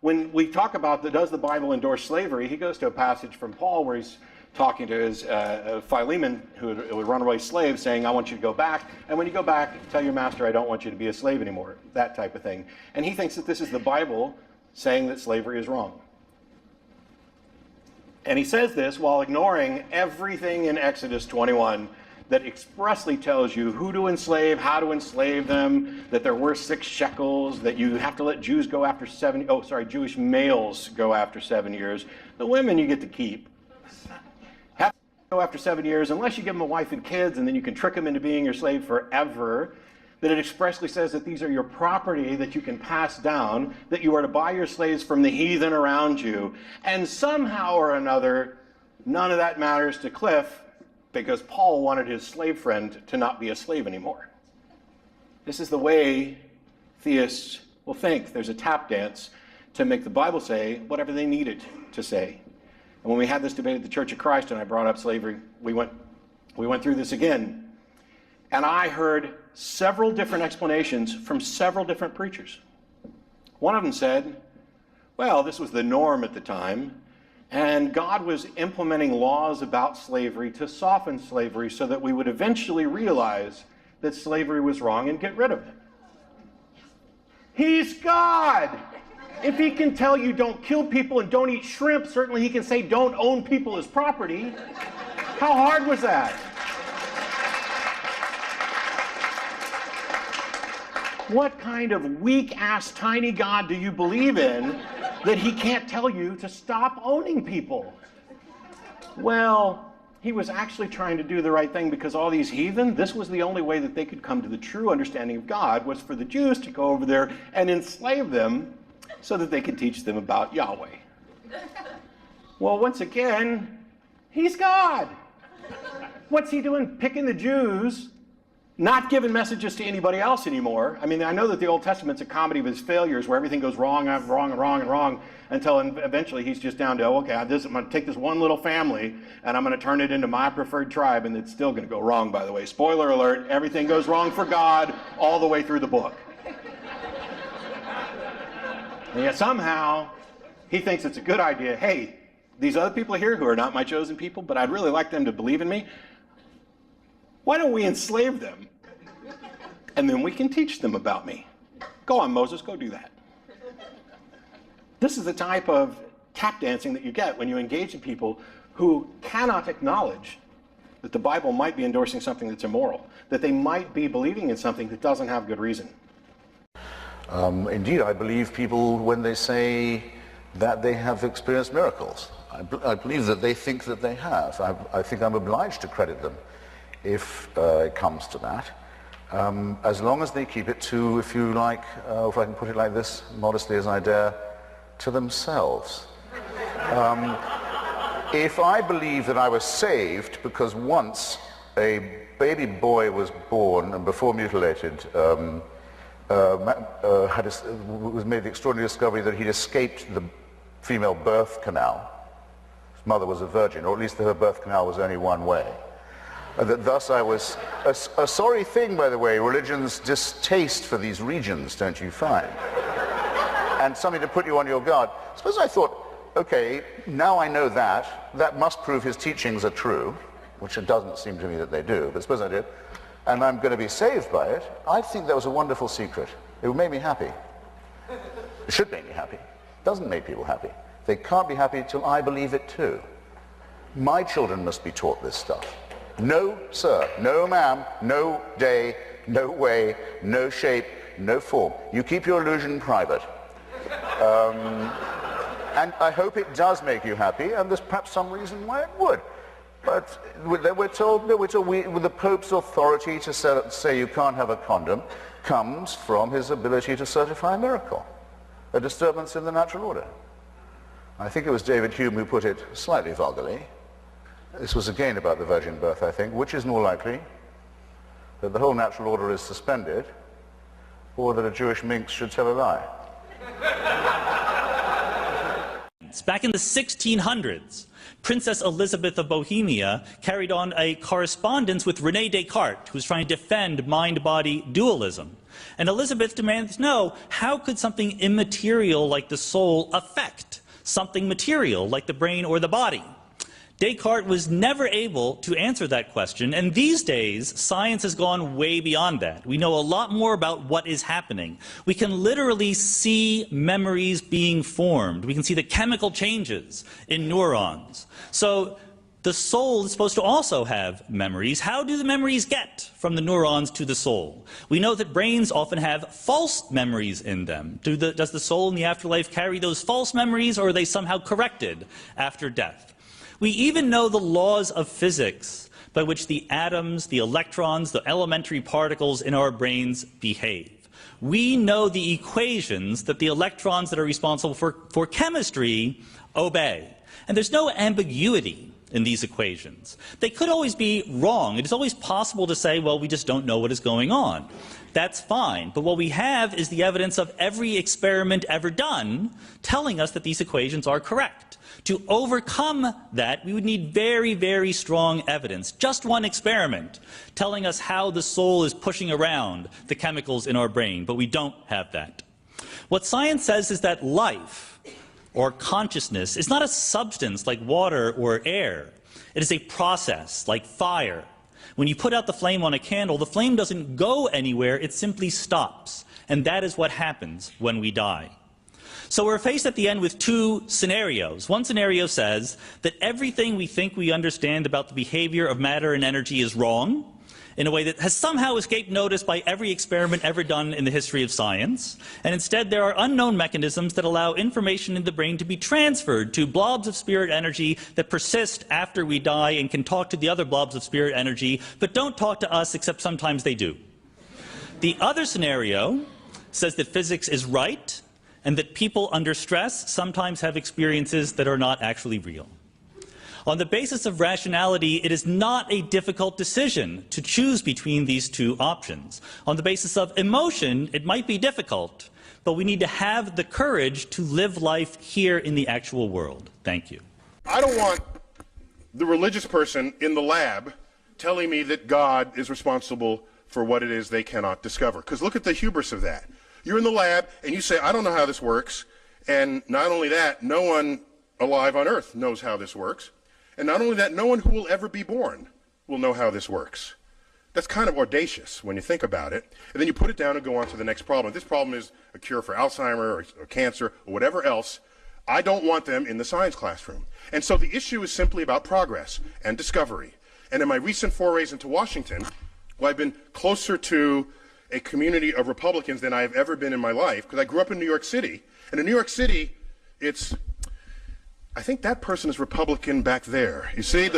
when we talk about does the Bible endorse slavery, he goes to a passage from Paul where he's talking to his Philemon, who was a runaway slave, saying, I want you to go back. And when you go back, tell your master, I don't want you to be a slave anymore, that type of thing. And he thinks that this is the Bible saying that slavery is wrong. And he says this while ignoring everything in Exodus 21 that expressly tells you who to enslave, how to enslave them, that they're worth 6 shekels, that you have to let Jewish males go after 7 years. The women you get to keep. Have to go after 7 years unless you give them a wife and kids, and then you can trick them into being your slave forever. That it expressly says that these are your property that you can pass down, that you are to buy your slaves from the heathen around you. And somehow or another, none of that matters to Cliff, because Paul wanted his slave friend to not be a slave anymore. This is the way theists will think. There's a tap dance to make the Bible say whatever they need it to say. And when we had this debate at the Church of Christ and I brought up slavery, we went through this again. And I heard several different explanations from several different preachers. One of them said, well, this was the norm at the time, and God was implementing laws about slavery to soften slavery so that we would eventually realize that slavery was wrong and get rid of it. He's God! If he can tell you don't kill people and don't eat shrimp, certainly he can say don't own people as property. How hard was that? What kind of weak-ass tiny God do you believe in that he can't tell you to stop owning people? Well, he was actually trying to do the right thing because all these heathen, this was the only way that they could come to the true understanding of God, was for the Jews to go over there and enslave them so that they could teach them about Yahweh. Well, once again, he's God. What's he doing? Picking the Jews, not giving messages to anybody else anymore. I mean, I know that the Old Testament's a comedy of his failures where everything goes wrong and wrong and wrong and wrong until eventually he's just down to, okay, I'm going to take this one little family and I'm going to turn it into my preferred tribe, and it's still going to go wrong, by the way. Spoiler alert, everything goes wrong for God all the way through the book. And yet somehow he thinks it's a good idea. Hey, these other people here who are not my chosen people, but I'd really like them to believe in me. Why don't we enslave them? And then we can teach them about me. Go on, Moses, go do that. This is the type of tap dancing that you get when you engage in people who cannot acknowledge that the Bible might be endorsing something that's immoral, that they might be believing in something that doesn't have good reason. Indeed, I believe people when they say that they have experienced miracles. I believe that they think that they have. I think I'm obliged to credit them if it comes to that, as long as they keep it to, if you like, if I can put it like this, modestly as I dare, to themselves. If I believe that I was saved because once a baby boy was born and before mutilated, was made the extraordinary discovery that he'd escaped the female birth canal. His mother was a virgin, or at least her birth canal was only one way. That thus I was a sorry thing, by the way, religion's distaste for these regions, don't you find? And something to put you on your guard. Suppose I thought, okay, now I know that must prove his teachings are true, which it doesn't seem to me that they do, but suppose I did, and I'm going to be saved by it. I think that was a wonderful secret. It would make me happy. It should make me happy. It doesn't make people happy. They can't be happy till I believe it too. My children must be taught this stuff. No, sir, no ma'am, no day, no way, no shape, no form. You keep your illusion private. And I hope it does make you happy, and there's perhaps some reason why it would. But we're told the Pope's authority to say you can't have a condom comes from his ability to certify a miracle, a disturbance in the natural order. I think it was David Hume who put it slightly vulgarly. This was again about the virgin birth, I think. Which is more likely, that the whole natural order is suspended, or that a Jewish minx should tell a lie? events. Back in the 1600s, Princess Elizabeth of Bohemia carried on a correspondence with René Descartes, who was trying to defend mind-body dualism. And Elizabeth demanded to know, how could something immaterial like the soul affect something material like the brain or the body? Descartes was never able to answer that question, and these days, science has gone way beyond that. We know a lot more about what is happening. We can literally see memories being formed. We can see the chemical changes in neurons. So the soul is supposed to also have memories. How do the memories get from the neurons to the soul? We know that brains often have false memories in them. Does the soul in the afterlife carry those false memories, or are they somehow corrected after death? We even know the laws of physics by which the atoms, the electrons, the elementary particles in our brains behave. We know the equations that the electrons that are responsible for chemistry obey. And there's no ambiguity in these equations. They could always be wrong. It is always possible to say, well, we just don't know what is going on. That's fine. But what we have is the evidence of every experiment ever done telling us that these equations are correct. To overcome that, we would need very, very strong evidence. Just one experiment telling us how the soul is pushing around the chemicals in our brain, but we don't have that. What science says is that life, or consciousness, is not a substance like water or air. It is a process like fire. When you put out the flame on a candle, the flame doesn't go anywhere, it simply stops. And that is what happens when we die. So we're faced at the end with two scenarios. One scenario says that everything we think we understand about the behavior of matter and energy is wrong, in a way that has somehow escaped notice by every experiment ever done in the history of science. And instead there are unknown mechanisms that allow information in the brain to be transferred to blobs of spirit energy that persist after we die and can talk to the other blobs of spirit energy, but don't talk to us except sometimes they do. The other scenario says that physics is right, and that people under stress sometimes have experiences that are not actually real. On the basis of rationality, it is not a difficult decision to choose between these two options. On the basis of emotion, it might be difficult, but we need to have the courage to live life here in the actual world. Thank you. I don't want the religious person in the lab telling me that God is responsible for what it is they cannot discover. Because look at the hubris of that. You're in the lab and you say, I don't know how this works. And not only that, no one alive on earth knows how this works. And not only that, no one who will ever be born will know how this works. That's kind of audacious when you think about it. And then you put it down and go on to the next problem. If this problem is a cure for Alzheimer's or cancer or whatever else, I don't want them in the science classroom. And so the issue is simply about progress and discovery. And in my recent forays into Washington, well, I've been closer to a community of Republicans than I have ever been in my life, because I grew up in New York City. And in New York City, I think that person is Republican back there. You see?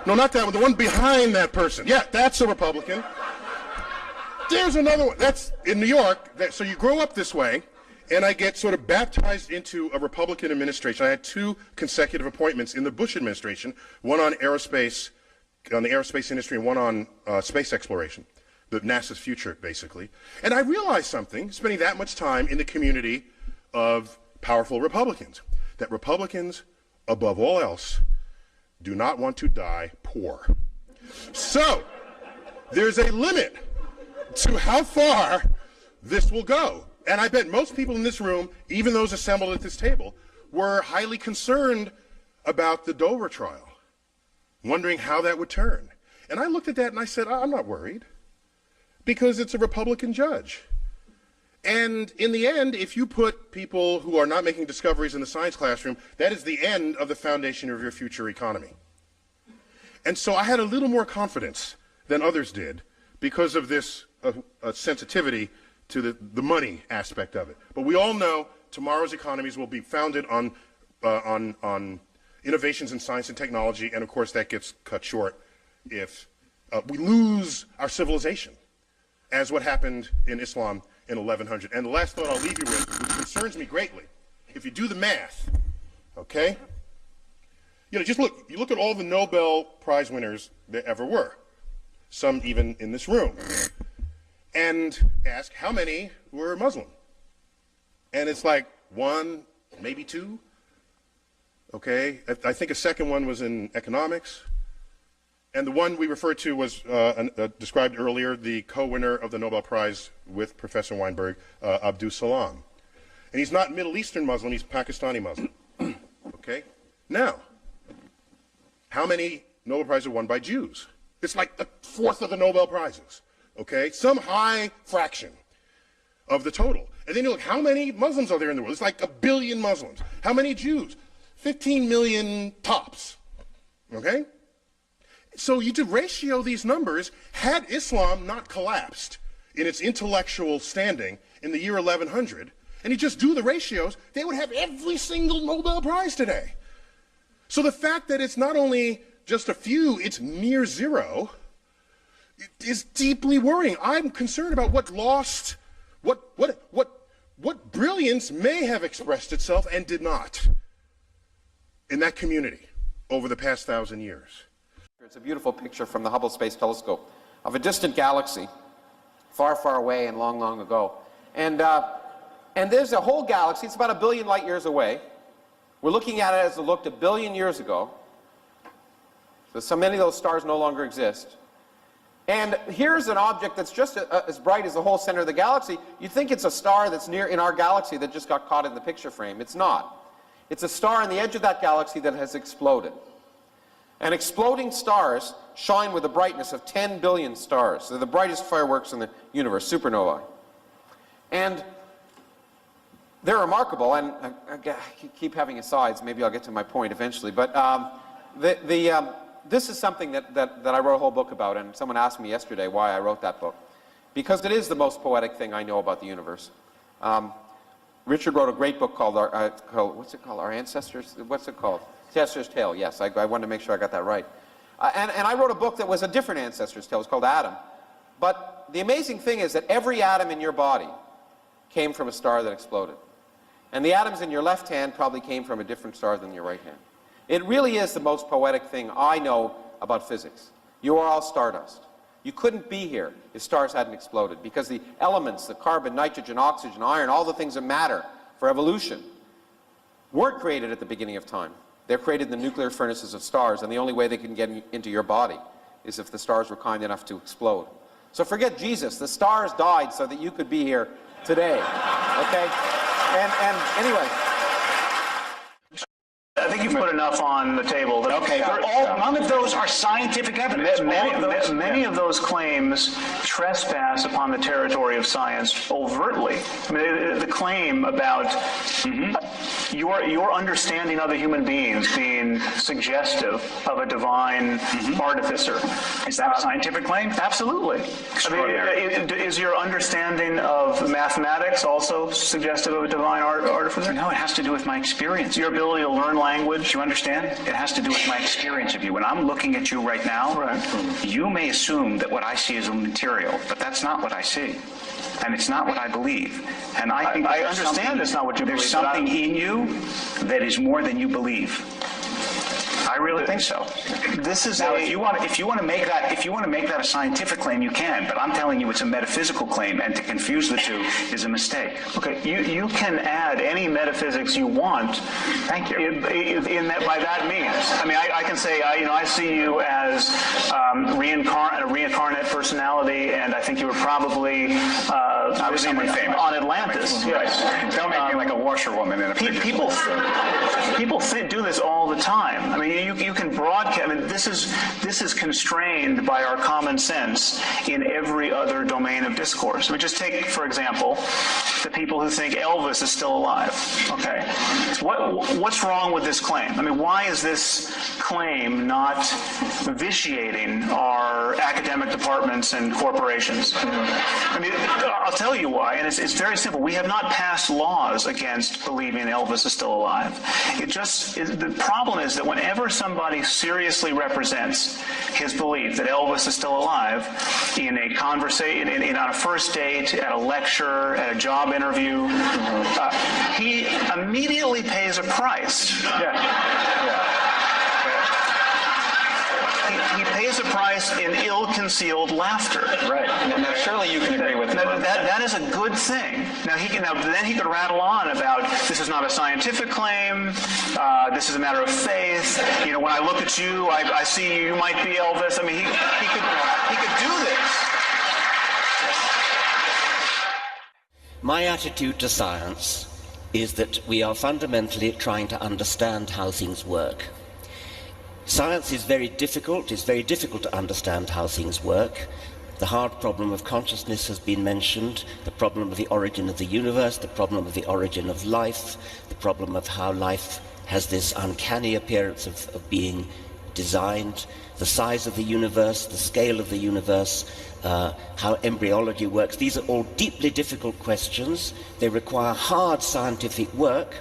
No, not that one. The one behind that person. Yeah, that's a Republican. There's another one. That's in New York. So you grow up this way, and I get sort of baptized into a Republican administration. I had 2 consecutive appointments in the Bush administration, one on aerospace, on the aerospace industry, and one on space exploration. The NASA's future, basically. And I realized something, spending that much time in the community of powerful Republicans, that Republicans, above all else, do not want to die poor. So, there's a limit to how far this will go. And I bet most people in this room, even those assembled at this table, were highly concerned about the Dover trial, wondering how that would turn. And I looked at that and I said, I'm not worried, because it's a Republican judge. And in the end, if you put people who are not making discoveries in the science classroom, that is the end of the foundation of your future economy. And so I had a little more confidence than others did because of this sensitivity to the money aspect of it. But we all know tomorrow's economies will be founded on innovations in science and technology, and of course that gets cut short if we lose our civilization, as what happened in Islam in 1100. And the last thought I'll leave you with, which concerns me greatly, if you do the math, okay? You know, just look, you look at all the Nobel Prize winners there ever were, some even in this room, and ask how many were Muslim. And it's like 1, maybe 2. Okay, I think a second one was in economics. And the one we referred to was described earlier, the co-winner of the Nobel Prize with Professor Weinberg, Abdus Salam. And he's not Middle Eastern Muslim, he's Pakistani Muslim. Okay? Now, how many Nobel Prizes are won by Jews? It's like a fourth of the Nobel Prizes. Okay? Some high fraction of the total. And then you look, how many Muslims are there in the world? It's like 1 billion Muslims. How many Jews? 15 million tops. Okay? So you to ratio these numbers, had Islam not collapsed in its intellectual standing in the year 1100, and you just do the ratios, they would have every single Nobel Prize today. So the fact that it's not only just a few, it's near zero, is deeply worrying. I'm concerned about what brilliance may have expressed itself and did not in that community over the past 1,000 years. It's a beautiful picture from the Hubble Space Telescope of a distant galaxy, far, far away and long, long ago. And there's a whole galaxy, it's about 1 billion light years away. We're looking at it as it looked 1 billion years ago. So many of those stars no longer exist. And here's an object that's just as bright as the whole center of the galaxy. You'd think it's a star that's near in our galaxy that just got caught in the picture frame. It's not. It's a star on the edge of that galaxy that has exploded. And exploding stars shine with a brightness of 10 billion stars. They're the brightest fireworks in the universe, supernovae. And they're remarkable, and I keep having asides, maybe I'll get to my point eventually, but this is something that I wrote a whole book about, and someone asked me yesterday why I wrote that book. Because it is the most poetic thing I know about the universe. Richard wrote a great book called, what's it called, Our Ancestors, what's it called? Ancestor's Tale, yes, I wanted to make sure I got that right. And I wrote a book that was a different ancestor's tale, it's called Adam. But the amazing thing is that every atom in your body came from a star that exploded. And the atoms in your left hand probably came from a different star than your right hand. It really is the most poetic thing I know about physics. You are all stardust. You couldn't be here if stars hadn't exploded, because the elements, the carbon, nitrogen, oxygen, iron, all the things that matter for evolution weren't created at the beginning of time. They're created in the nuclear furnaces of stars, and the only way they can get into your body is if the stars were kind enough to explode. So forget Jesus. The stars died so that you could be here today. Okay? And anyway. I think you've put enough on the table. Okay, none of those are scientific evidence. Many of those claims trespass upon the territory of science overtly. I mean, the claim about your understanding other human beings being suggestive of a divine artificer. Is that a scientific claim? Absolutely. I mean, is your understanding of mathematics also suggestive of a divine artificer? No, it has to do with my experience. Your ability to learn language? You understand? It has to do with my experience of you. When I'm looking at you right now, you may assume that what I see is a material, but that's not what I see. And it's not what I believe. And I think I understand it's not what you believe. There's something in you that is more than you believe. I really think so. This is now, if you want to make that a scientific claim, you can. But I'm telling you, it's a metaphysical claim, and to confuse the two is a mistake. Okay, you can add any metaphysics you want. Thank you. In that, by that means, I mean, I can say, I see you as a reincarnate personality, and I think you were probably I was someone famous on Atlantis. Yes. Don't make me like a washerwoman in a people do this all the time. I mean, you can broadcast. I mean, this is constrained by our common sense in every other domain of discourse. I mean, just take, for example, the people who think Elvis is still alive. Okay, what's wrong with this claim? I mean, why is this claim not vitiating our academic departments and corporations? I mean, I'll tell you why, and it's very simple. We have not passed laws against believing Elvis is still alive. The problem is that whenever somebody seriously represents his belief that Elvis is still alive in a conversation, on a first date, at a lecture, at a job interview, he immediately pays a price. He pays puts a price in ill-concealed laughter. Right. Now, surely you can agree with That is a good thing. Then he could rattle on about this is not a scientific claim. This is a matter of faith. You know, when I look at you, I see you might be Elvis. I mean, he could do this. My attitude to science is that we are fundamentally trying to understand how things work. Science is very difficult. It's very difficult to understand how things work. The hard problem of consciousness has been mentioned, the problem of the origin of the universe, the problem of the origin of life, the problem of how life has this uncanny appearance of being designed, the size of the universe, the scale of the universe, how embryology works. These are all deeply difficult questions. They require hard scientific work,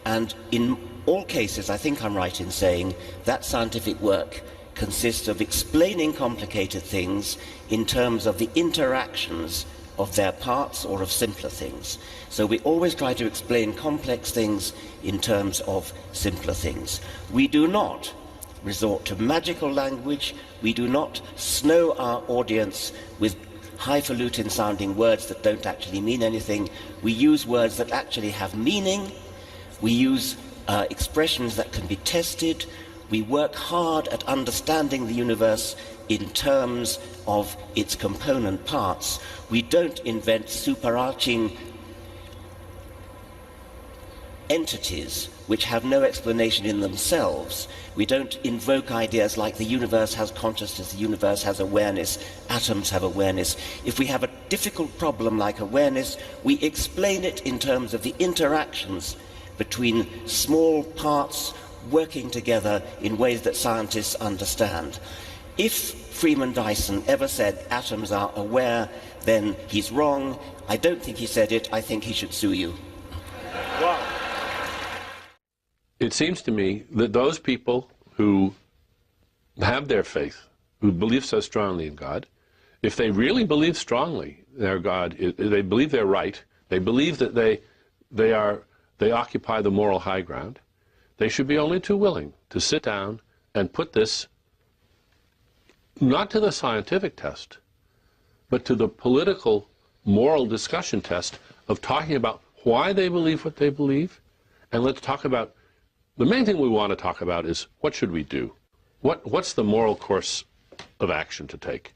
and in all cases, I think I'm right in saying that scientific work consists of explaining complicated things in terms of the interactions of their parts or of simpler things. So we always try to explain complex things in terms of simpler things. We do not resort to magical language. We do not snow our audience with highfalutin sounding words that don't actually mean anything. We use words that actually have meaning. We use expressions that can be tested. We work hard at understanding the universe in terms of its component parts. We don't invent superarching entities which have no explanation in themselves. We don't invoke ideas like the universe has consciousness, the universe has awareness, atoms have awareness. If we have a difficult problem like awareness, we explain it in terms of the interactions between small parts working together in ways that scientists understand. If Freeman Dyson ever said atoms are aware, then he's wrong. I don't think he said it. I think he should sue you. Wow. It seems to me that those people who have their faith, who believe so strongly in God, if they really believe strongly their God, they believe they're right, they believe that they occupy the moral high ground, they should be only too willing to sit down and put this not to the scientific test, but to the political, moral discussion test of talking about why they believe what they believe. And let's talk about, the main thing we want to talk about is what should we do? What's the moral course of action to take?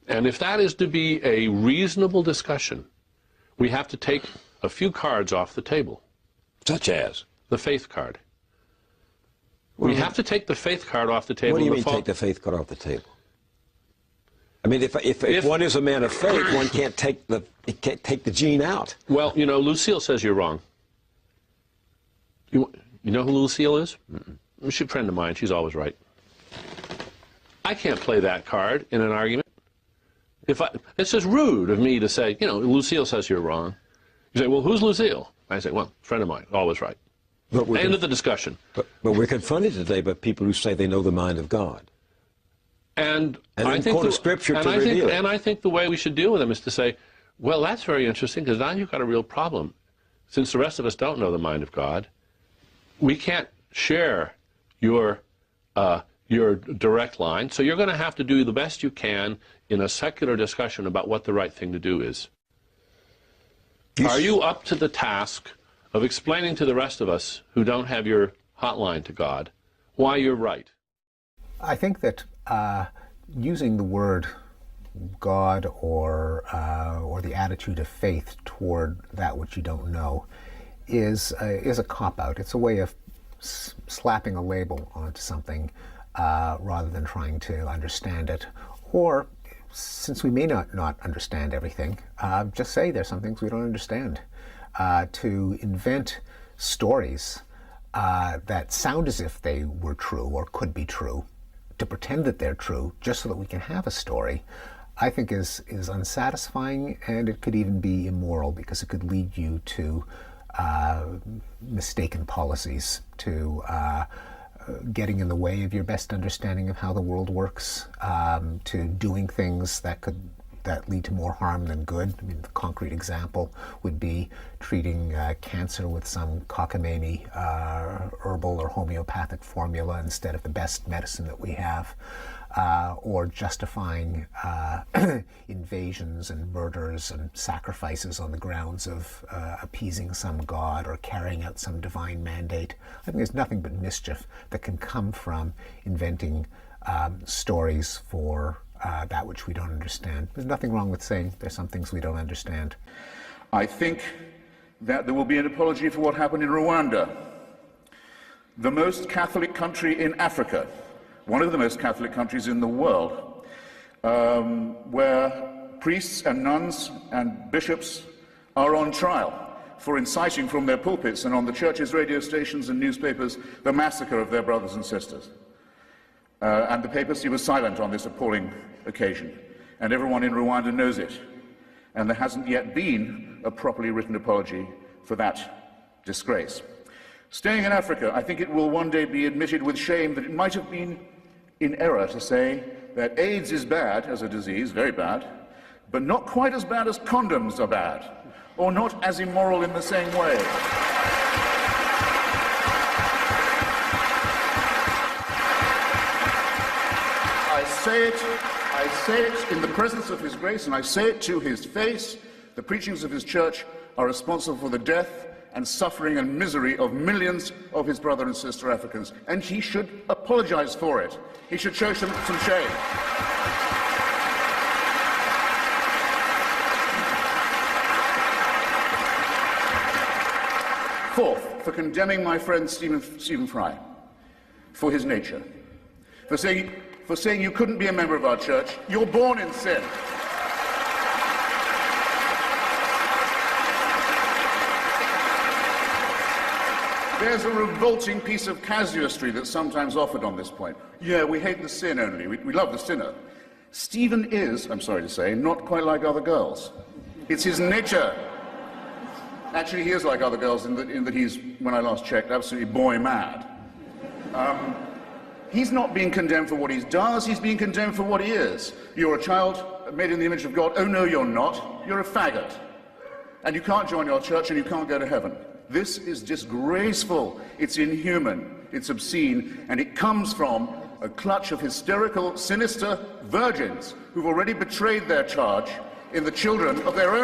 And if that is to be a reasonable discussion, we have to take a few cards off the table. Such as? The faith card. We have to take the faith card off the table. What do you mean take the faith card off the table? I mean, if one is a man of faith, one can't take the gene out. Well, you know, Lucille says you're wrong. You know who Lucille is? She's a friend of mine. She's always right. I can't play that card in an argument. It's just rude of me to say, you know, Lucille says you're wrong. You say, well, who's Lucille? I say, well, friend of mine, always right. End of the discussion. But we're confronted today by people who say they know the mind of God. And I think quote a scripture to reveal it. And I think the way we should deal with them is to say, well, that's very interesting, because now you've got a real problem. Since the rest of us don't know the mind of God, we can't share your direct line, so you're going to have to do the best you can in a secular discussion about what the right thing to do is. Are you up to the task of explaining to the rest of us who don't have your hotline to God why you're right? I think that using the word God or the attitude of faith toward that which you don't know is a cop-out. It's a way of slapping a label onto something rather than trying to understand it. Or, since we may not understand everything, just say there's some things we don't understand. To invent stories that sound as if they were true or could be true, to pretend that they're true just so that we can have a story, I think is unsatisfying, and it could even be immoral because it could lead you to mistaken policies, to getting in the way of your best understanding of how the world works, to doing things that lead to more harm than good. I mean, the concrete example would be treating cancer with some cockamamie herbal or homeopathic formula instead of the best medicine that we have. or justifying invasions and murders and sacrifices on the grounds of appeasing some god or carrying out some divine mandate. I think there's nothing but mischief that can come from inventing stories for that which we don't understand. There's nothing wrong with saying there's some things we don't understand. I think that there will be an apology for what happened in Rwanda, the most Catholic country in Africa, one of the most Catholic countries in the world, where priests and nuns and bishops are on trial for inciting from their pulpits and on the church's radio stations and newspapers the massacre of their brothers and sisters. And the papacy was silent on this appalling occasion, and everyone in Rwanda knows it. And there hasn't yet been a properly written apology for that disgrace. Staying in Africa, I think it will one day be admitted with shame that it might have been in error to say that AIDS is bad as a disease, very bad, but not quite as bad as condoms are bad, or not as immoral in the same way. I say it in the presence of His grace, and I say it to His face. The preachings of His church are responsible for the death and suffering and misery of millions of His brother and sister Africans, and He should apologize for it. He should show some shame. Fourth, for condemning my friend Stephen Fry for his nature, for saying you couldn't be a member of our church. You're born in sin. There's a revolting piece of casuistry that's sometimes offered on this point. Yeah, we hate the sin only. We love the sinner. Stephen is, I'm sorry to say, not quite like other girls. It's his nature. Actually, he is like other girls in that he's, when I last checked, absolutely boy mad. He's not being condemned for what he does, he's being condemned for what he is. You're a child made in the image of God. Oh, no, you're not. You're a faggot. And you can't join your church and you can't go to heaven. This is disgraceful. It's inhuman. It's obscene. And it comes from a clutch of hysterical, sinister virgins who've already betrayed their charge in the children of their own